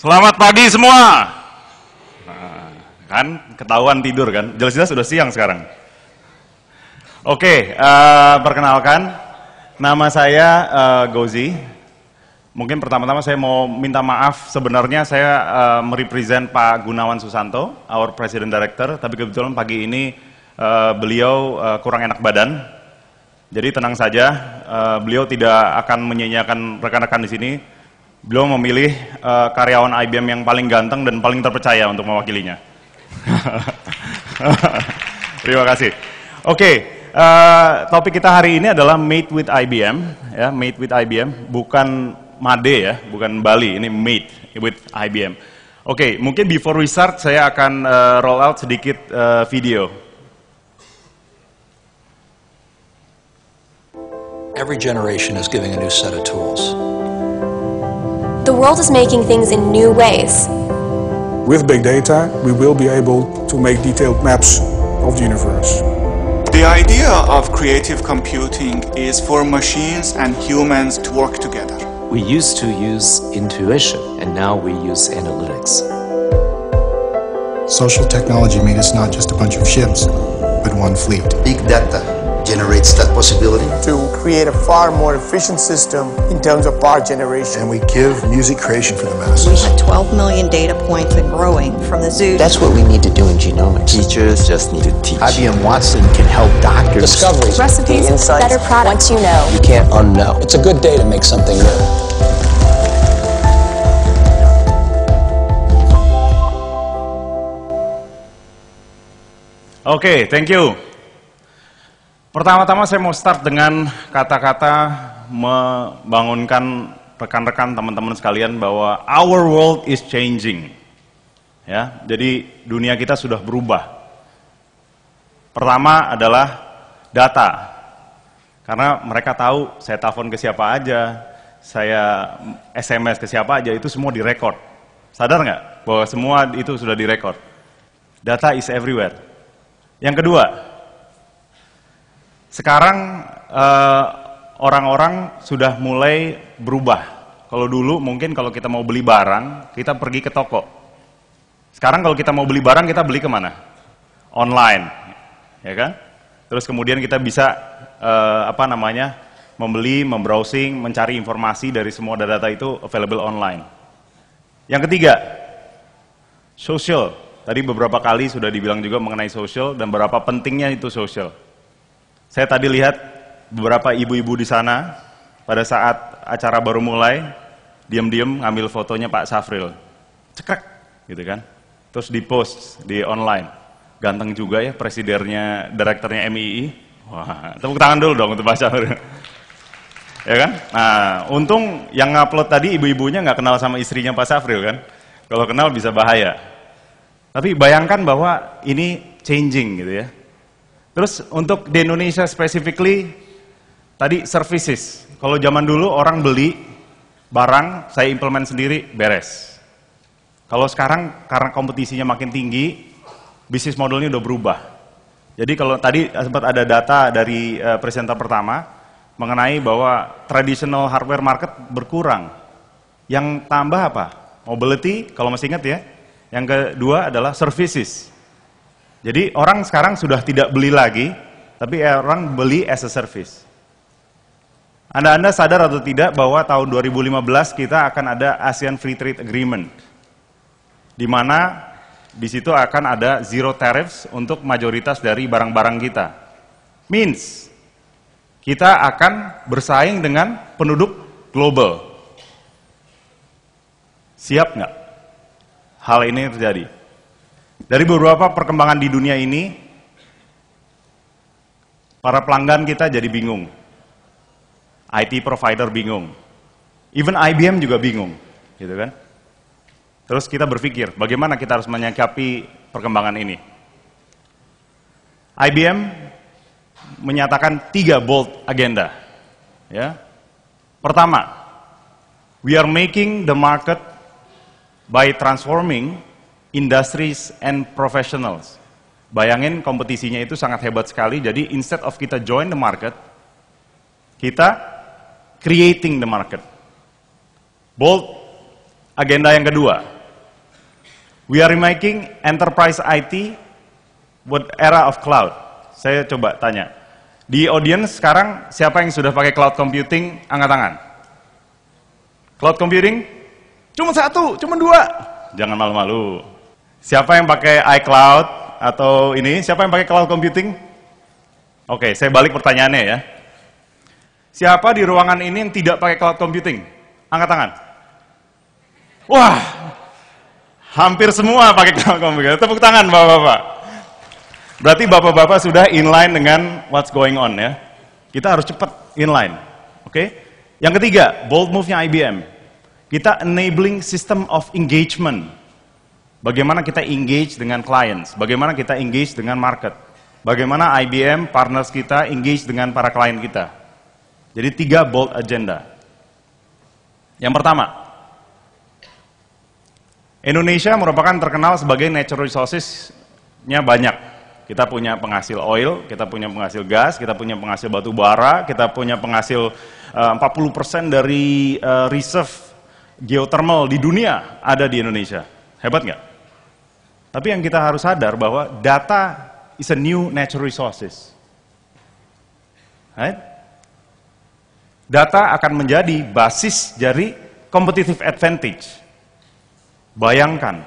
Selamat pagi semua. Nah, kan ketahuan tidur kan? Jelas-jelas sudah siang sekarang. Oke, perkenalkan, nama saya Gozi. Mungkin pertama-tama saya mau minta maaf, sebenarnya saya merepresent Pak Gunawan Susanto, our President Director, tapi kebetulan pagi ini beliau kurang enak badan. Jadi tenang saja, beliau tidak akan menyanyiakan rekan-rekan di sini. Beliau memilih karyawan IBM yang paling ganteng dan paling terpercaya untuk mewakilinya. Terima kasih. Oke, topik kita hari ini adalah Made with IBM, ya, Made with IBM, bukan Made ya, bukan Bali, ini Made with IBM. Oke, mungkin before we start saya akan roll out sedikit video. Every generation is giving a new set of tools. The world is making things in new ways. With big data, we will be able to make detailed maps of the universe. The idea of creative computing is for machines and humans to work together. We used to use intuition, and now we use analytics. Social technology made us not just a bunch of ships, but one fleet. Big data generates that possibility to create a far more efficient system in terms of power generation. And we give music creation for the masses. We had 12 million data points and growing from the zoo. That's what we need to do in genomics. Teachers just need to teach. IBM Watson can help doctors. Discoveries. Recipes, insights. better products. Once you know. You can't unknow. It's a good day to make something new. Oke, thank you. Pertama-tama saya mau start dengan kata-kata membangunkan rekan-rekan teman-teman sekalian bahwa our world is changing. Ya, jadi dunia kita sudah berubah. Pertama adalah data. Karena mereka tahu saya telepon ke siapa aja, saya SMS ke siapa aja, itu semua direkod. Sadar nggak bahwa semua itu sudah direkod? Data is everywhere. Yang kedua, sekarang orang-orang sudah mulai berubah. Kalau dulu mungkin kalau kita mau beli barang, kita pergi ke toko. Sekarang kalau kita mau beli barang, kita beli kemana? Online, ya kan? Terus kemudian kita bisa membeli, membrowsing, mencari informasi dari semua data itu available online. Yang ketiga, social. Tadi beberapa kali sudah dibilang juga mengenai social dan berapa pentingnya itu social. Saya tadi lihat beberapa ibu-ibu di sana pada saat acara baru mulai, diam-diam ngambil fotonya Pak Safril. Cekrek, gitu kan. Terus di-post di online. Ganteng juga ya presidernya, direkturnya MII. Wah, tepuk tangan dulu dong untuk Pak Safril. Ya kan? Nah, untung yang ngupload tadi ibu-ibunya nggak kenal sama istrinya Pak Safril kan. Kalau kenal bisa bahaya. Tapi bayangkan bahwa ini changing gitu ya. Terus untuk di Indonesia specifically, tadi services. Kalau zaman dulu orang beli barang, saya implement sendiri, beres. Kalau sekarang karena kompetisinya makin tinggi, bisnis modelnya udah berubah. Jadi kalau tadi sempat ada data dari presenter pertama, mengenai bahwa traditional hardware market berkurang. Yang tambah apa? Mobility, kalau masih ingat ya. Yang kedua adalah services. Jadi orang sekarang sudah tidak beli lagi, tapi orang beli as a service. Anda sadar atau tidak bahwa tahun 2015 kita akan ada ASEAN Free Trade Agreement, di mana di situ akan ada zero tariffs untuk mayoritas dari barang-barang kita. Means kita akan bersaing dengan penduduk global. Siap nggak hal ini terjadi? Dari beberapa perkembangan di dunia ini, para pelanggan kita jadi bingung. IT provider bingung. Even IBM juga bingung, gitu kan? Terus kita berpikir, bagaimana kita harus menyikapi perkembangan ini? IBM menyatakan 3 bold agenda. Ya. Pertama, we are making the market by transforming industries and professionals. Bayangin kompetisinya itu sangat hebat sekali, jadi instead of kita join the market, kita creating the market. Bold agenda yang kedua. We are remaking enterprise IT with era of cloud. Saya coba tanya. Di audience sekarang siapa yang sudah pakai cloud computing? Angkat tangan. Cloud computing? Cuma satu, cuma dua. Jangan malu-malu. Siapa yang pakai iCloud atau ini? Siapa yang pakai cloud computing? Oke, saya balik pertanyaannya ya. Siapa di ruangan ini yang tidak pakai cloud computing? Angkat tangan. Wah, hampir semua pakai cloud computing. Tepuk tangan bapak-bapak. Berarti bapak-bapak sudah inline dengan what's going on ya. Kita harus cepat inline. Oke? Yang ketiga, bold move-nya IBM. Kita enabling system of engagement. Bagaimana kita engage dengan clients, bagaimana kita engage dengan market. Bagaimana IBM, partners kita, engage dengan para klien kita. Jadi 3 bold agenda. Yang pertama, Indonesia merupakan terkenal sebagai natural resources-nya banyak. Kita punya penghasil oil, kita punya penghasil gas, kita punya penghasil batu bara, kita punya penghasil 40% dari reserve geothermal di dunia ada di Indonesia. Hebat nggak? Tapi yang kita harus sadar bahwa data is a new natural resources. Right? Data akan menjadi basis dari competitive advantage. Bayangkan,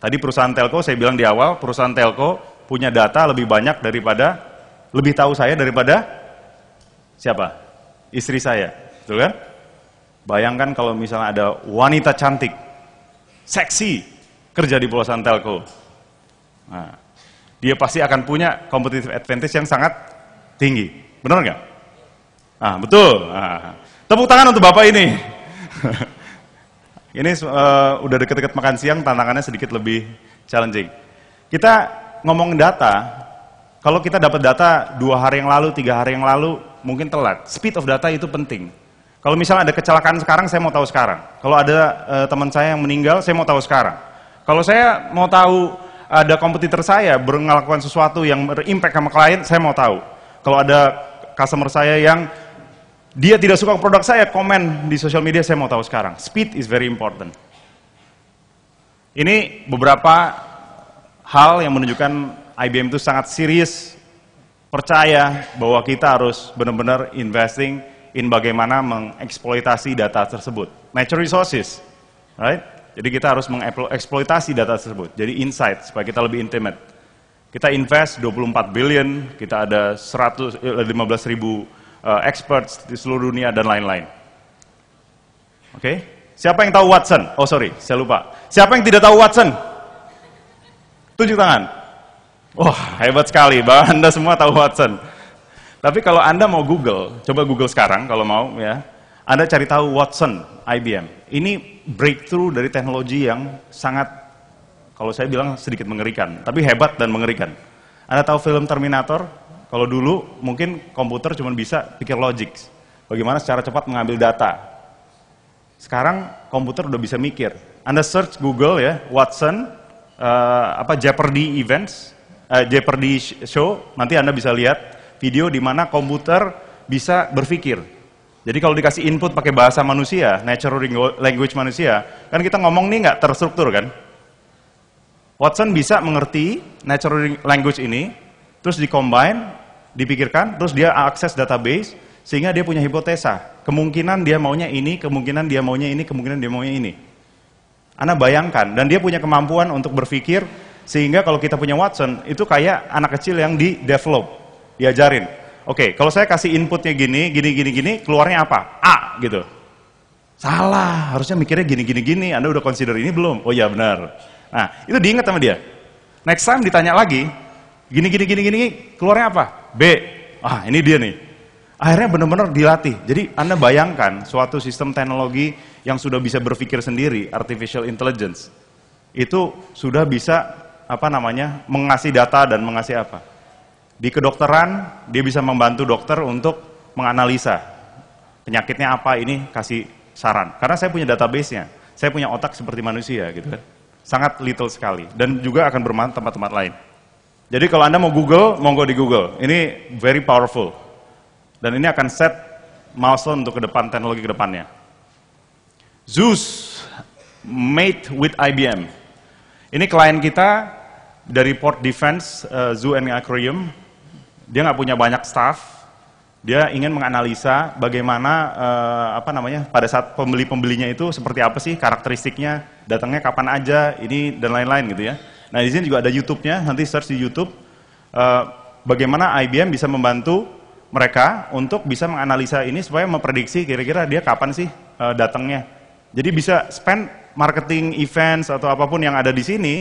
tadi perusahaan telco, saya bilang di awal, perusahaan telco punya data lebih banyak daripada, lebih tahu saya daripada siapa? Istri saya, betul kan? Bayangkan kalau misalnya ada wanita cantik, seksi, kerja di perusahaan telco. Nah, dia pasti akan punya competitive advantage yang sangat tinggi. Benar nggak? Ah, betul. Nah, tepuk tangan untuk Bapak ini. Ini udah deket-deket makan siang, tantangannya sedikit lebih challenging. Kita ngomong data, kalau kita dapat data 2 hari yang lalu, 3 hari yang lalu, mungkin telat. Speed of data itu penting. Kalau misalnya ada kecelakaan sekarang, saya mau tahu sekarang. Kalau ada teman saya yang meninggal, saya mau tahu sekarang. Kalau saya mau tahu ada kompetitor saya melakukan sesuatu yang berimpact sama klien, saya mau tahu. Kalau ada customer saya yang dia tidak suka produk saya, komen di sosial media, saya mau tahu sekarang. Speed is very important. Ini beberapa hal yang menunjukkan IBM itu sangat serius, percaya bahwa kita harus benar-benar investing in bagaimana mengeksploitasi data tersebut. Natural resources, right? Jadi kita harus mengeksploitasi data tersebut. Jadi insight, supaya kita lebih intimate. Kita invest 24 billion, kita ada 15.000 experts di seluruh dunia dan lain-lain. Oke? Siapa yang tahu Watson? Oh sorry, saya lupa. Siapa yang tidak tahu Watson? Tunjuk tangan. Wah, hebat sekali, bahwa Anda semua tahu Watson. Tapi kalau Anda mau Google, coba Google sekarang kalau mau ya. Anda cari tahu Watson, IBM. Ini breakthrough dari teknologi yang sangat, kalau saya bilang sedikit mengerikan, tapi hebat dan mengerikan. Anda tahu film Terminator? Kalau dulu mungkin komputer cuma bisa pikir logik, bagaimana secara cepat mengambil data. Sekarang komputer udah bisa mikir. Anda search Google ya, Watson, Jeopardy events, Jeopardy show, nanti Anda bisa lihat video di mana komputer bisa berpikir. Jadi kalau dikasih input pakai bahasa manusia, natural language manusia, kan kita ngomong nih nggak terstruktur kan? Watson bisa mengerti natural language ini, terus dikombine, dipikirkan, terus dia akses database, sehingga dia punya hipotesa. Kemungkinan dia maunya ini, kemungkinan dia maunya ini, kemungkinan dia maunya ini. Anda bayangkan, dan dia punya kemampuan untuk berpikir, sehingga kalau kita punya Watson, itu kayak anak kecil yang di-develop, diajarin. Oke, kalau saya kasih inputnya gini, keluarnya apa? A, gitu. Salah, harusnya mikirnya gini, Anda udah consider ini belum? Oh iya benar. Nah, itu diingat sama dia. Next time ditanya lagi, gini, keluarnya apa? B. Ah, ini dia nih. Akhirnya benar-benar dilatih. Jadi Anda bayangkan suatu sistem teknologi yang sudah bisa berpikir sendiri, artificial intelligence, itu sudah bisa mengasih data dan mengasih apa? Di kedokteran, dia bisa membantu dokter untuk menganalisa penyakitnya apa, ini kasih saran. Karena saya punya database-nya, saya punya otak seperti manusia, gitu kan. Sangat little sekali, dan juga akan bermanfaat tempat-tempat lain. Jadi kalau Anda mau Google, monggo di Google. Ini very powerful. Dan ini akan set milestone untuk ke depan, teknologi ke depannya. Zeus, made with IBM. Ini klien kita dari Port Defense Zoo and Aquarium. Dia nggak punya banyak staff. Dia ingin menganalisa bagaimana pada saat pembeli-pembelinya itu seperti apa sih karakteristiknya, datangnya kapan aja, ini dan lain-lain gitu ya. Nah di sini juga ada YouTube-nya, nanti search di YouTube bagaimana IBM bisa membantu mereka untuk bisa menganalisa ini supaya memprediksi kira-kira dia kapan sih datangnya. Jadi bisa spend marketing events atau apapun yang ada di sini,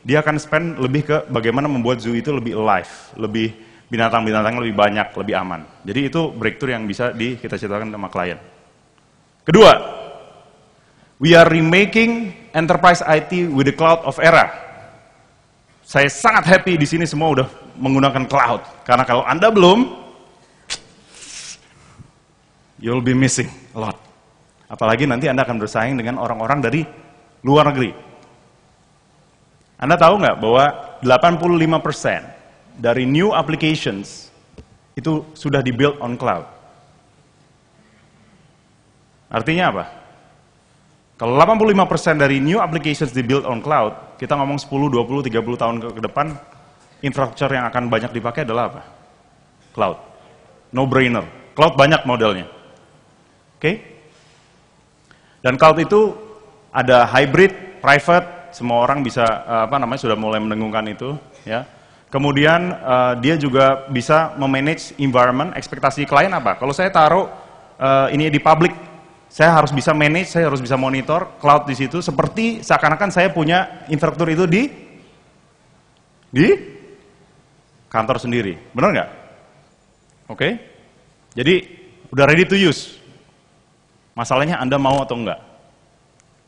dia akan spend lebih ke bagaimana membuat zoo itu lebih alive, lebih binatang-binatangnya lebih banyak, lebih aman. Jadi itu breakthrough yang bisa kita ceritakan sama klien. Kedua, we are remaking enterprise IT with the cloud of era. Saya sangat happy di sini semua udah menggunakan cloud. Karena kalau Anda belum, you'll be missing a lot. Apalagi nanti Anda akan bersaing dengan orang-orang dari luar negeri. Anda tahu nggak bahwa 85% dari new applications itu sudah di-build on cloud. Artinya apa? Kalau 85% dari new applications di-build on cloud, kita ngomong 10, 20, 30 tahun ke depan, infrastruktur yang akan banyak dipakai adalah apa? Cloud. No-brainer. Cloud banyak modelnya. Oke? Dan cloud itu ada hybrid, private, semua orang bisa, sudah mulai mendengungkan itu, ya. Kemudian dia juga bisa memanage environment, ekspektasi klien apa? Kalau saya taruh ini di public, saya harus bisa manage, saya harus bisa monitor cloud di situ, seperti seakan-akan saya punya infrastruktur itu di kantor sendiri. Benar nggak? Oke? Jadi udah ready to use. Masalahnya Anda mau atau enggak?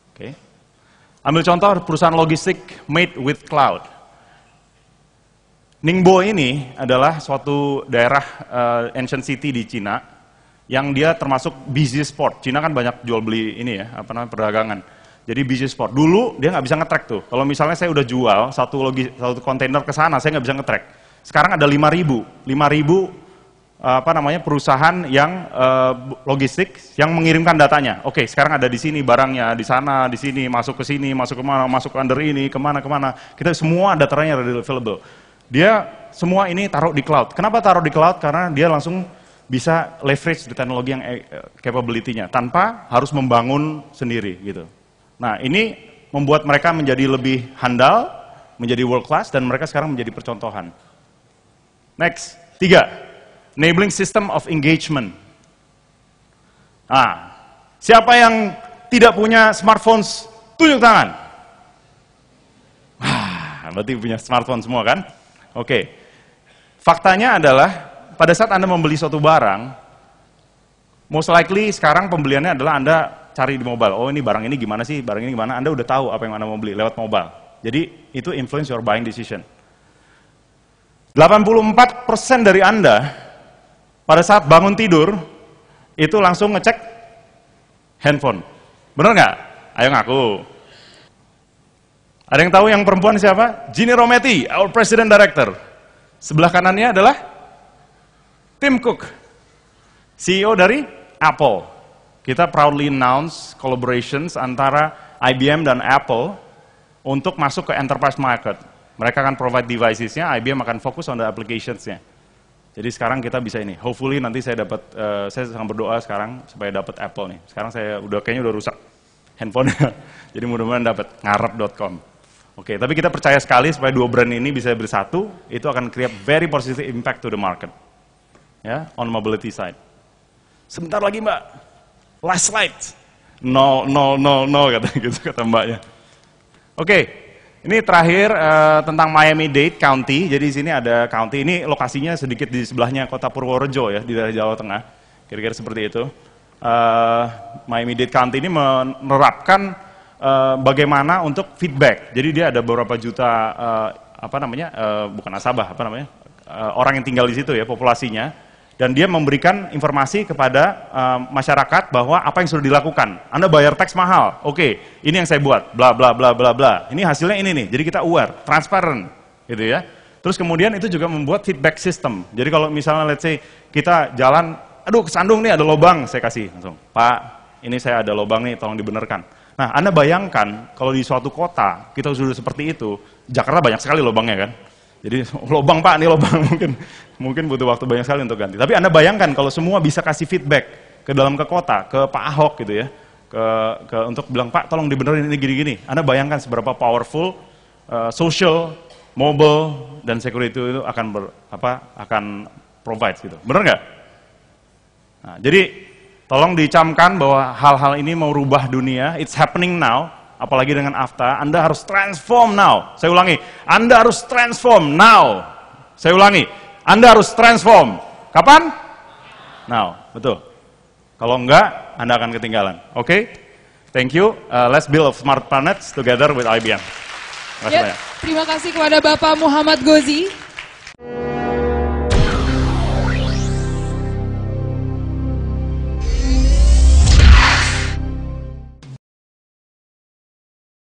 Oke? Ambil contoh perusahaan logistik made with cloud. Ningbo ini adalah suatu daerah ancient city di Cina yang dia termasuk busy spot. Cina kan banyak jual beli ini ya, perdagangan. Jadi busy spot. Dulu dia nggak bisa nge-track tuh. Kalau misalnya saya udah jual satu kontainer ke sana, saya nggak bisa nge-track. Sekarang ada 5.000 perusahaan yang logistik yang mengirimkan datanya. Oke, sekarang ada di sini barangnya, di sana, di sini, masuk ke sini, masuk kemana, masuk under ini, kemana. Kita semua datanya readily available. Dia semua ini taruh di cloud. Kenapa taruh di cloud? Karena dia langsung bisa leverage di teknologi yang capability-nya tanpa harus membangun sendiri gitu. Nah, ini membuat mereka menjadi lebih handal, menjadi world class, dan mereka sekarang menjadi percontohan. Next, 3. Enabling system of engagement. Nah, siapa yang tidak punya smartphones? Tunjuk tangan. Berarti punya smartphone semua kan? Oke, faktanya adalah pada saat Anda membeli suatu barang, most likely sekarang pembeliannya adalah Anda cari di mobile. Oh ini barang ini gimana sih, barang ini gimana, Anda udah tahu apa yang Anda mau beli lewat mobile. Jadi itu influence your buying decision. 84% dari Anda pada saat bangun tidur itu langsung ngecek handphone. Bener nggak? Ayo ngaku. Ada yang tahu yang perempuan siapa? Ginny Rometty, our President Director. Sebelah kanannya adalah Tim Cook, CEO dari Apple. Kita proudly announce collaborations antara IBM dan Apple untuk masuk ke enterprise market. Mereka akan provide devices-nya, IBM akan fokus on the applications-nya. Jadi sekarang kita bisa ini. Hopefully nanti saya dapat, saya sedang berdoa sekarang supaya dapat Apple nih. Sekarang saya kayaknya udah rusak handphone-nya. Jadi mudah-mudahan dapat ngarep.com. Oke, tapi kita percaya sekali supaya dua brand ini bisa bersatu, itu akan create very positive impact to the market. Ya, on mobility side. Sebentar lagi Mbak, last slide. No, kata Mbaknya. Oke, ini terakhir tentang Miami-Dade County. Jadi di sini ada county, ini lokasinya sedikit di sebelahnya kota Purworejo ya, di daerah Jawa Tengah. Kira-kira seperti itu. Miami-Dade County ini menerapkan bagaimana untuk feedback. Jadi dia ada beberapa juta bukan nasabah, orang yang tinggal di situ ya, populasinya, dan dia memberikan informasi kepada masyarakat bahwa apa yang sudah dilakukan. Anda bayar tax mahal, oke, ini yang saya buat, bla bla bla bla bla. Ini hasilnya ini nih. Jadi kita aware, transparent, gitu ya. Terus kemudian itu juga membuat feedback system. Jadi kalau misalnya let's say kita jalan, aduh kesandung nih ada lubang, saya kasih langsung, Pak, ini saya ada lubang nih, tolong dibenarkan. Nah, Anda bayangkan kalau di suatu kota kita sudah seperti itu, Jakarta banyak sekali lubangnya kan. Jadi lubang Pak, ini lubang mungkin butuh waktu banyak sekali untuk ganti. Tapi Anda bayangkan kalau semua bisa kasih feedback ke kota, ke Pak Ahok gitu ya, untuk bilang Pak tolong dibenerin ini gini-gini. Anda bayangkan seberapa powerful social, mobile dan security itu akan provide gitu. Bener nggak? Nah, jadi tolong dicamkan bahwa hal-hal ini mau rubah dunia, it's happening now, apalagi dengan AFTA, Anda harus transform now. Saya ulangi, Anda harus transform now. Saya ulangi, Anda harus transform. Kapan? Now, betul. Kalau enggak, Anda akan ketinggalan. Oke? Thank you. Let's build a smart planet together with IBM. Terima kasih kepada Bapak Muhammad Gozi.